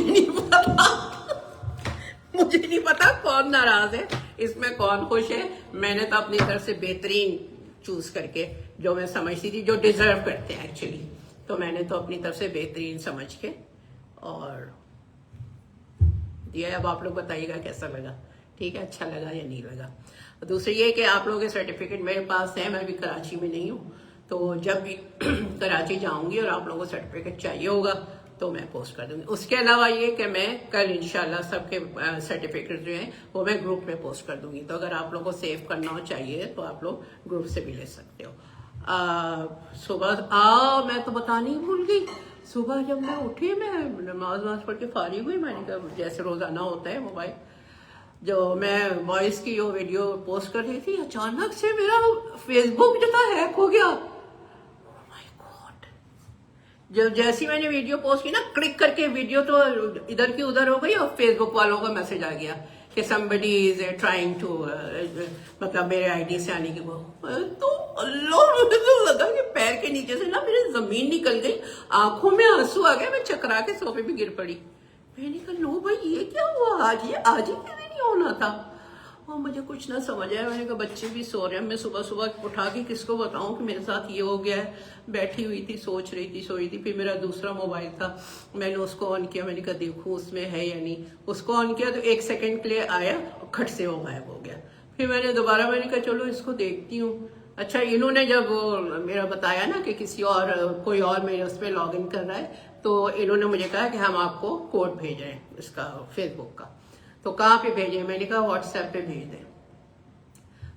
[SPEAKER 1] नहीं पता कौन नाराज है, इसमें कौन खुश है। मैंने तो अपनी तरफ से बेहतरीन चूज करके, जो मैं समझती थी जो डिजर्व करते हैं एक्चुअली, तो मैंने तो अपनी तरफ से बेहतरीन समझ के और दिया। अब आप लोग बताइएगा कैसा लगा, ठीक है, अच्छा लगा या नहीं लगा। दूसरी ये कि आप लोगों के सर्टिफिकेट मेरे पास है, मैं भी कराची में नहीं हूँ, तो जब भी कराची जाऊंगी और आप लोगों को सर्टिफिकेट चाहिए होगा तो मैं पोस्ट कर दूंगी। उसके अलावा ये कि मैं कल इंशाल्लाह सबके सर्टिफिकेट जो हैं वो मैं ग्रुप में पोस्ट कर दूंगी। तो अगर आप लोगों को सेव करना हो चाहिए तो आप लोग ग्रुप से भी ले सकते हो। सुबह मैं तो बतानी ही भूल गई। सुबह जब मैं उठी, मैं नमाज पढ़ के फारिग हुई, मैंने कहा जैसे रोजाना होता है मोबाइल, जो मैं वॉइस की जो वीडियो पोस्ट कर रही थी, अचानक से मेरा फेसबुक जो था हैक हो गया। My God! जब जैसी मैंने वीडियो पोस्ट की ना, क्लिक करके वीडियो तो इधर की उधर हो गई और फेसबुक वालों का मैसेज आ गया कि somebody is trying to मतलब मेरे आईडी से आने की वो, तो अल्लाह, मुझे तो लगा कि पैर के नीचे से ना मेरी जमीन निकल गई, आंखों में आंसू आ गया, मैं चकरा के सोफे पे गिर पड़ी। मैंने कहा लो भाई ये क्या हुआ, आज ही क्यों नहीं होना था। और मुझे कुछ ना समझ आया। मैंने कहा बच्चे भी सो रहे हैं, मैं सुबह सुबह उठा के किसको बताऊं कि मेरे साथ ये हो गया है। बैठी हुई थी, सोच रही थी, सोई थी। फिर मेरा दूसरा मोबाइल था, मैंने उसको ऑन किया, मैंने कहा देखूं उसमें है या नहीं। उसको ऑन किया तो 1 सेकंड के लिए आया और खट से वो गायब हो गया। फिर मैंने दोबारा, मैंने कहा चलो इसको देखती हूँ। अच्छा, इन्होंने जब मेरा बताया ना कि किसी और कोई और मेरे उस पर लॉग इन कर रहा है, तो इन्होंने मुझे कहा कि हम आपको कोड भेज रहे हैं इसका फेसबुक का। तो कहाँ पे भेजे? मैंने कहा व्हाट्सएप पे भेज दें।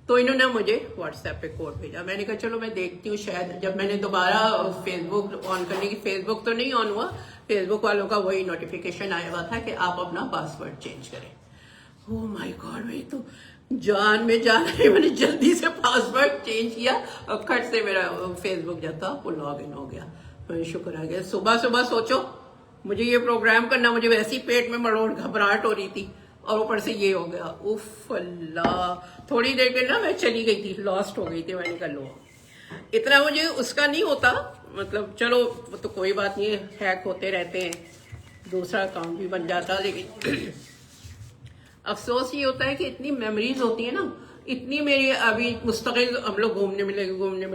[SPEAKER 1] तो इन्होंने मुझे व्हाट्सएप पे कोड भेजा। मैंने कहा चलो मैं देखती हूँ, शायद जब मैंने दोबारा फेसबुक ऑन करने की, फेसबुक तो नहीं ऑन हुआ, फेसबुक वालों का वही नोटिफिकेशन आया हुआ था कि आप अपना पासवर्ड चेंज करें। ओह माय गॉड, मेरी तो जान में जान है। मैंने जल्दी से पासवर्ड चेंज किया और खट से मेरा फेसबुक जो था वो लॉग इन हो गया। मैं शुक्र आ गया। सुबह सुबह सोचो मुझे ये प्रोग्राम करना, मुझे वैसे ही पेट में मरोड़ घबराहट हो रही थी और ऊपर से ये हो गया। उफ अल्लाह, थोड़ी देर के ना मैं चली गई थी, लॉस्ट हो गई थी। मैंने कहा लो, इतना मुझे उसका नहीं होता, मतलब चलो वो तो कोई बात नहीं, हैक होते रहते हैं, दूसरा अकाउंट भी बन जाता। लेकिन अफसोस ये होता है कि इतनी मेमोरीज होती है ना, इतनी मेरी अभी मुस्तकिल हम लोग घूमने में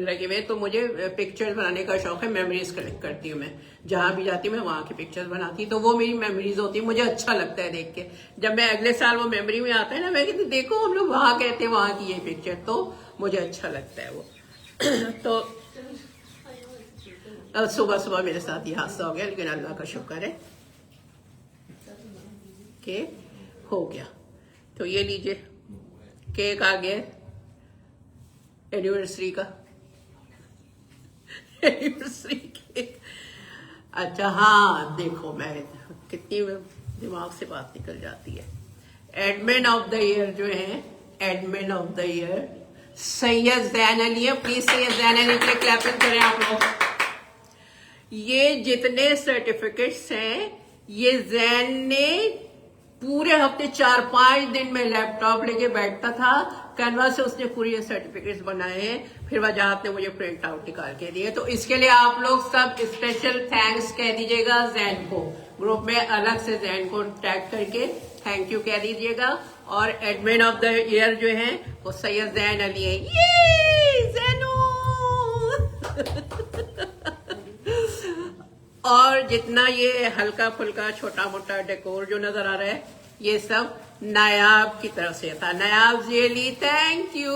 [SPEAKER 1] लगे हुए, तो मुझे पिक्चर्स बनाने का शौक है, मेमोरीज कलेक्ट करती हूँ मैं। जहां भी जाती हूँ मैं वहां की पिक्चर्स बनाती हूँ, तो वो मेरी मेमोरीज होती है, मुझे अच्छा लगता है देख के। जब मैं अगले साल वो मेमोरी में आता है ना, मैं कहती देखो हम लोग वहां गए थे, वहां की ये पिक्चर, तो मुझे अच्छा लगता है वो। तो सुबह सुबह मेरे साथ ये हादसा हो गया, लेकिन अल्लाह का शुक्र है कि हो गया। तो ये लीजिए, केक आ गया एनिवर्सरी का, एनिवर्सरी केक। अच्छा हाँ, देखो मैं कितनी दिमाग से बात निकल जाती है। एडमिन ऑफ द ईयर जो है, admin of the year Syed Jain Ali है। प्लीज सैयद जैन अली के लिए क्लैपिंग करें आप लोग। ये जितने सर्टिफिकेट्स हैं, ये जैन ने पूरे हफ्ते 4-5 दिन में लैपटॉप लेके बैठता था, कैनवा से उसने पूरी सर्टिफिकेट्स बनाए हैं, फिर वजाहत ने मुझे प्रिंट आउट निकाल के दिए। तो इसके लिए आप लोग सब स्पेशल थैंक्स कह दीजिएगा जैन को, ग्रुप में अलग से जैन को टैग करके थैंक यू कह दीजिएगा। और एडमिन ऑफ द ईयर जो है वो सैयद जैन अली है। ये जैनो और जितना ये हल्का फुल्का छोटा मोटा डेकोर जो नजर आ रहा है, ये सब नायाब की तरफ से था। नायाब जेली, थैंक यू।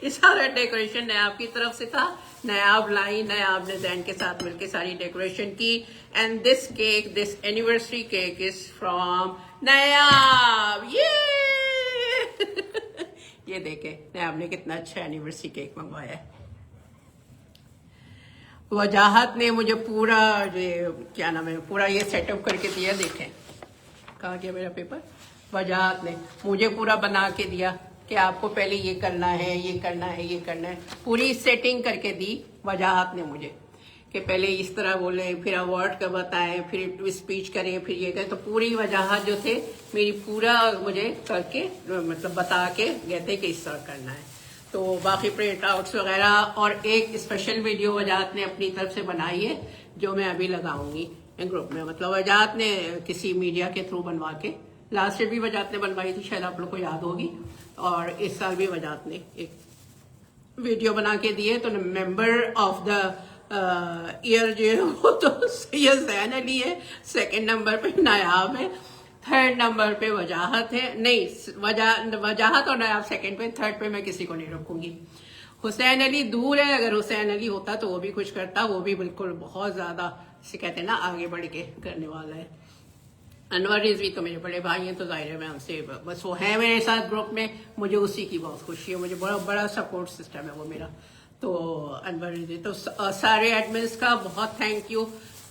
[SPEAKER 1] ये सारा डेकोरेशन नायाब की तरफ से था। नायाब लाई, नायाब ने जैन के साथ मिलकर सारी डेकोरेशन की। And this cake, this anniversary cake is from Nayab. ये देखे नायाब ने कितना अच्छा एनिवर्सरी केक मंगवाया है। वजाहत ने मुझे पूरा ये क्या नाम है, पूरा ये सेटअप करके दिया। देखें कहाँ गया मेरा पेपर। वजाहत ने मुझे पूरा बना के दिया कि आपको पहले ये करना है, ये करना है, ये करना है। पूरी सेटिंग करके दी वजाहत ने मुझे कि पहले इस तरह बोले, फिर अवार्ड का बताएं, फिर स्पीच करें, फिर ये करें। तो पूरी वजाहत जो थे मेरी पूरा मुझे करके मतलब बता के गए थे कि इस तरह करना है। तो बाकी प्रिंट आउट्स वगैरह और एक स्पेशल वीडियो वजाहत ने अपनी तरफ से बनाई है जो मैं अभी लगाऊंगी ग्रुप में। मतलब वजाहत ने किसी मीडिया के थ्रू बनवा के, लास्ट ईयर भी वजाहत ने बनवाई थी, शायद आप लोग को याद होगी, और इस साल भी वजाहत ने एक वीडियो बना के दी है। तो मेंबर ऑफ द ईयर जो है वो तो सैयद जैन अली है, सेकंड नंबर पे नायाब है, थर्ड नंबर पे वजाहत है। नहीं, वजाहत और नायाब सेकंड पे, थर्ड पे मैं किसी को नहीं रखूंगी। हुसैन अली दूर है, अगर हुसैन अली होता तो वो भी कुछ करता, वो भी बिल्कुल बहुत ज्यादा से कहते हैं ना आगे बढ़ के करने वाला है। अनवर रिजवी तो मेरे बड़े भाई हैं, तो जाहिर है मैं उनसे बस वो है मेरे साथ ग्रुप में, मुझे उसी की बहुत खुशी है, मुझे बड़ा बड़ा सपोर्ट सिस्टम है वो मेरा। तो अनवर रिजवी, तो सारे एडमिन्स का बहुत थैंक यू,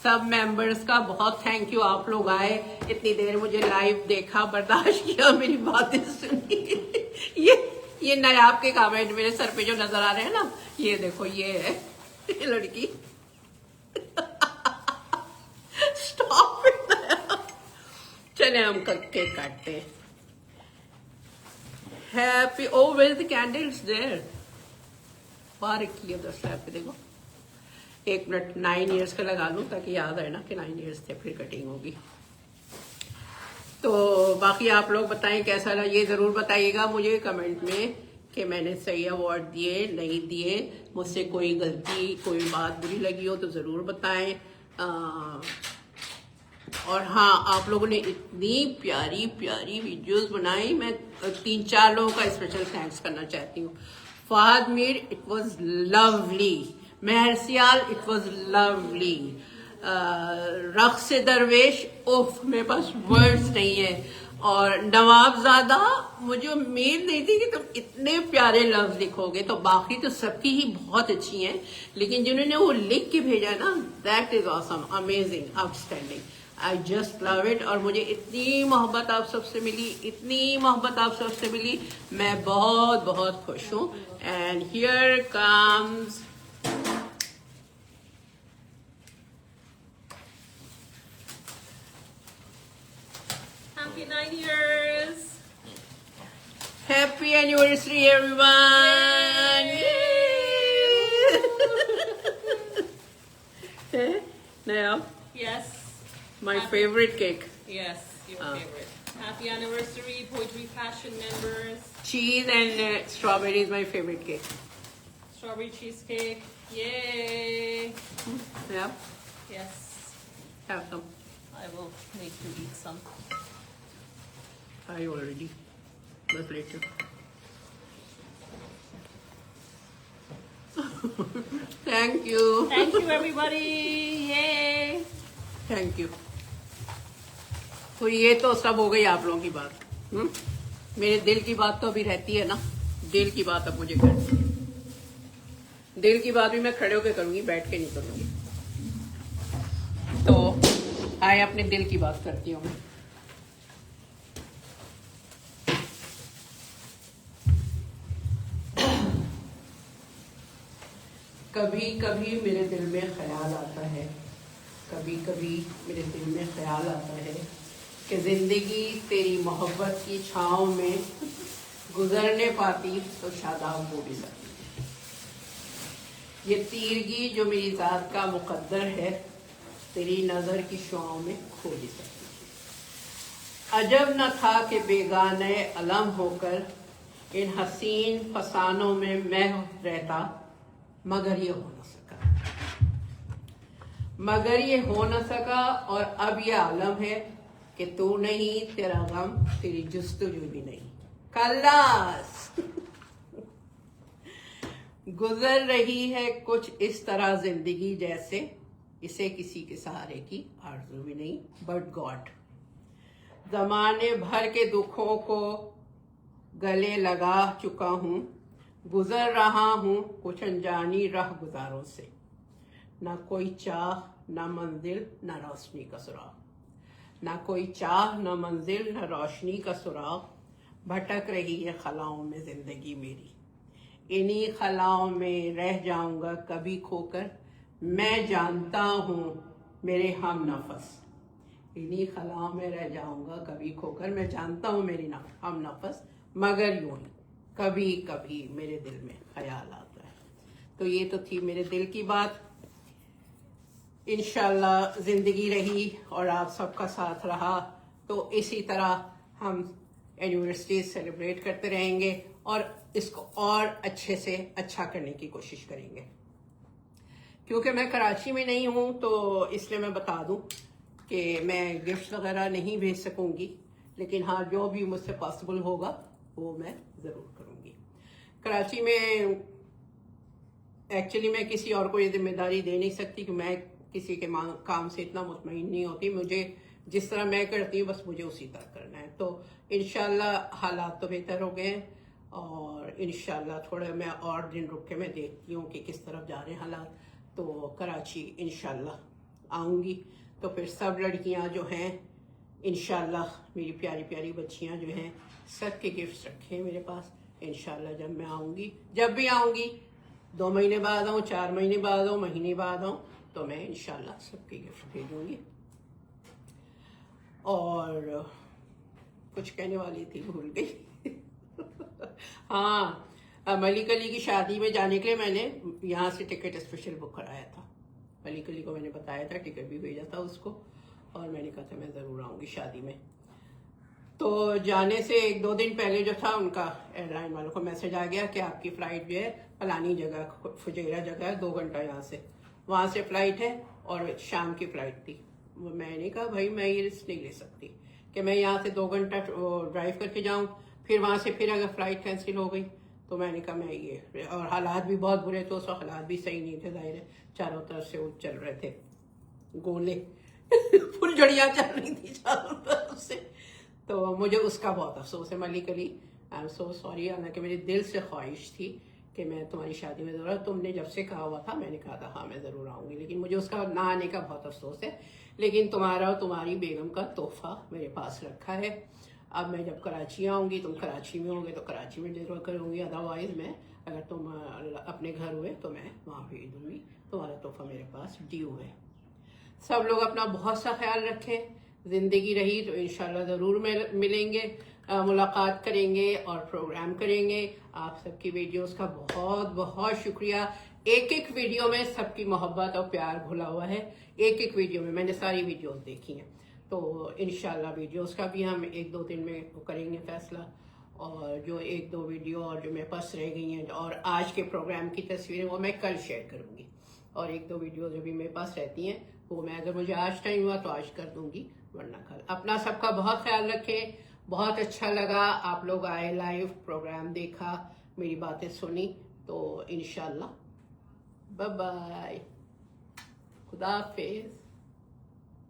[SPEAKER 1] सब मेंबर्स का बहुत थैंक यू। आप लोग आए, इतनी देर मुझे लाइव देखा, बर्दाश्त किया, मेरी बातें सुनी। ये नायाब के कमेंट मेरे सर पे जो नजर आ रहे हैं ना, ये देखो, ये है ये लड़की। स्टॉप। चले हम केक काटते हैं। Happy, oh where the candles there, बाहर रखी है उधर स्लैब पे, देखो 1 मिनट 9 इयर्स का लगा लूँ ताकि याद आए ना कि 9 इयर्स थे, फिर कटिंग होगी। तो बाकी आप लोग बताएं कैसा रहा, ये ज़रूर बताइएगा मुझे कमेंट में कि मैंने सही अवार्ड दिए नहीं दिए, मुझसे कोई गलती कोई बात बुरी लगी हो तो ज़रूर बताएं। और हाँ, आप लोगों ने इतनी प्यारी प्यारी वीडियोस बनाई, मैं 3-4 लोगों का स्पेशल थैंक्स करना चाहती हूँ। Fahad Mir, it was lovely. Mehar Sial, it was lovely. Raqs Darvesh, ओफ मेरे पास वर्ड्स नहीं है। और नवाबजादा, मुझे उम्मीद नहीं थी कि तुम इतने प्यारे लफ्ज लिखोगे। तो बाकी तो सबकी ही बहुत अच्छी हैं, लेकिन जिन्होंने वो लिख के भेजा ना, that is awesome, amazing, outstanding, I just love it. और मुझे इतनी मोहब्बत आप सबसे मिली, इतनी मोहब्बत आप सबसे मिली, मैं बहुत बहुत खुश हूँ। And here comes
[SPEAKER 2] Happy 9 years!
[SPEAKER 1] Happy anniversary, everyone! Yay! Now,
[SPEAKER 2] Yes.
[SPEAKER 1] my
[SPEAKER 2] Happy-
[SPEAKER 1] favorite cake.
[SPEAKER 2] Yes, your favorite. Happy anniversary, Poetry Passion members.
[SPEAKER 1] Cheese and strawberry is my favorite cake.
[SPEAKER 2] Strawberry cheesecake. Yay!
[SPEAKER 1] Yeah,
[SPEAKER 2] Yes,
[SPEAKER 1] have some.
[SPEAKER 2] I will make you eat some.
[SPEAKER 1] I already. But later. Thank you.
[SPEAKER 2] Thank you, everybody. Yay!
[SPEAKER 1] Thank you. तो ये तो सब हो गई आप लोगों की बात। मेरे दिल की बात तो अभी रहती है ना, दिल की बात अब मुझे करनी है। दिल की बात भी मैं खड़े होकर करूंगी, बैठ के नहीं करूंगी। तो आए अपने दिल की बात करती हूँ मैं। कभी कभी मेरे दिल में ख्याल आता है, कभी कभी मेरे दिल में ख्याल आता है कि जिंदगी तेरी मोहब्बत की छाँव में गुजरने पाती तो शादाब हो भी सकती। ये तीरगी जो मेरी ज़ात का मुकद्दर है, तेरी नज़र की शुआओं में खो भी सकती। अजब न था कि बेगाने अलम होकर इन हसीन फसानों में मैं रहता, मगर ये हो न सका, मगर ये हो न सका। और अब ये आलम है कि तू नहीं, तेरा गम, तेरी जुस्तजू भी नहीं। खल्लास। गुजर रही है कुछ इस तरह जिंदगी जैसे इसे किसी के सहारे की आरज़ू भी नहीं, बट गॉड। जमाने भर के दुखों को गले लगा चुका हूँ, गुजर रहा हूँ कुछ अनजानी राह गुजारों से। ना कोई चाह, ना मंजिल, ना रोशनी का सुराग। ना कोई चाह, ना मंजिल, ना रोशनी का सुराग। भटक रही है खलाओं में जिंदगी मेरी, इन्हीं खलाओं में रह जाऊंगा कभी खोकर। मैं जानता हूँ मेरे हम नफस, इन्हीं खलाओं में रह जाऊंगा कभी खोकर। मैं जानता हूँ मेरी हम नफस, मगर यूं ही कभी कभी मेरे दिल में ख्याल आता है। तो ये तो थी मेरे दिल की बात। इंशाल्लाह जिंदगी रही और आप सबका साथ रहा तो इसी तरह हम एनिवर्सरी सेलिब्रेट करते रहेंगे और इसको और अच्छे से अच्छा करने की कोशिश करेंगे। क्योंकि मैं कराची में नहीं हूँ तो इसलिए मैं बता दूँ कि मैं गिफ्ट वगैरह नहीं भेज सकूँगी, लेकिन हाँ जो भी मुझसे पॉसिबल होगा वो मैं ज़रूर करूँगी। कराची में एक्चुअली मैं किसी और को ये जिम्मेदारी दे नहीं सकती कि मैं किसी के काम से इतना मुतमईन नहीं होती। मुझे जिस तरह मैं करती हूँ बस मुझे उसी तरह करना है। तो इंशाल्लाह हालात तो बेहतर हो गए हैं और इंशाल्लाह थोड़ा मैं और दिन रुक के मैं देखती हूँ कि किस तरफ जा रहे हैं हालात। तो कराची इंशाल्लाह आऊँगी तो फिर सब लड़कियाँ जो हैं इंशाल्लाह, मेरी प्यारी प्यारी बच्चियाँ जो हैं, सब के गिफ्ट्स रखे हैं मेरे पास। इंशाल्लाह जब मैं आऊँगी, जब भी आऊँगी, 2 महीने बाद आऊँ, 4 महीने बाद आऊँ, महीने बाद आऊँ, तो मैं इंशाल्लाह सबके गिफ्ट भेजूँगी। और कुछ कहने वाली थी, भूल गई। हाँ, मलिक अली की शादी में जाने के लिए मैंने यहाँ से टिकट स्पेशल बुक कराया था। मलिक अली को मैंने बताया था, टिकट भी भेजा था उसको, और मैंने कहा था मैं ज़रूर आऊँगी शादी में। तो जाने से 1-2 दिन पहले जो था, उनका एयरलाइन वालों को मैसेज आ गया कि आपकी फ़्लाइट जो है फलानी जगह, फुजेरा जगह है, 2 घंटा यहाँ से, वहाँ से फ़्लाइट है और शाम की फ़्लाइट थी। मैंने कहा भाई मैं ये रिस्क नहीं ले सकती कि मैं यहाँ से 2 घंटा ड्राइव करके जाऊँ, फिर वहाँ से फिर अगर फ़्लाइट कैंसिल हो गई तो मैंने कहा मैं ये, और हालात भी बहुत बुरे थे उस वक्त, हालात भी सही नहीं थे, जाहिर है चारों तरफ से वो चल रहे थे गोले फुलझड़ियाँ चल रही थी चारों तरफ से। तो मुझे उसका बहुत अफसोस है। Malik Ali, I am so sorry, हालांकि मेरे दिल से ख्वाहिश थी कि मैं तुम्हारी शादी में ज़रूर, तुमने जब से कहा हुआ था मैंने कहा था हाँ मैं ज़रूर आऊँगी, लेकिन मुझे उसका ना आने का बहुत अफसोस है। लेकिन तुम्हारा और तुम्हारी बेगम का तोहफा मेरे पास रखा है। अब मैं जब कराची आऊँगी, तुम कराची में होंगे तो कराची में ज़रूर करूँगी, अदरवाइज़ मैं, अगर तुम अपने घर हुए तो मैं वहाँ भेज दूँगी। तुम्हारा तोहफा मेरे पास ड्यू है। सब लोग अपना बहुत सा ख्याल रखें। ज़िंदगी रही तो इंशाल्लाह ज़रूर मिलेंगे, मुलाकात करेंगे और प्रोग्राम करेंगे। आप सबकी वीडियोस का बहुत बहुत शुक्रिया। एक एक वीडियो में सबकी मोहब्बत और प्यार घुला हुआ है। एक एक वीडियो में मैंने सारी वीडियोस देखी हैं, तो इंशाल्लाह वीडियोस का भी हम 1-2 दिन में करेंगे फैसला। और जो 1-2 वीडियो और जो मेरे पास रह गई हैं और आज के प्रोग्राम की तस्वीरें, वो मैं कल शेयर करूँगी। और 1-2 वीडियो जो भी मेरे पास रहती हैं वो मैं, अगर मुझे आज टाइम हुआ तो आज कर दूंगी, वरना कल। अपना सबका बहुत ख्याल रखें। बहुत अच्छा लगा आप लोग आए, लाइव प्रोग्राम देखा, मेरी बातें सुनी, तो इंशाल्लाह बाय बाय, खुदा हाफिज।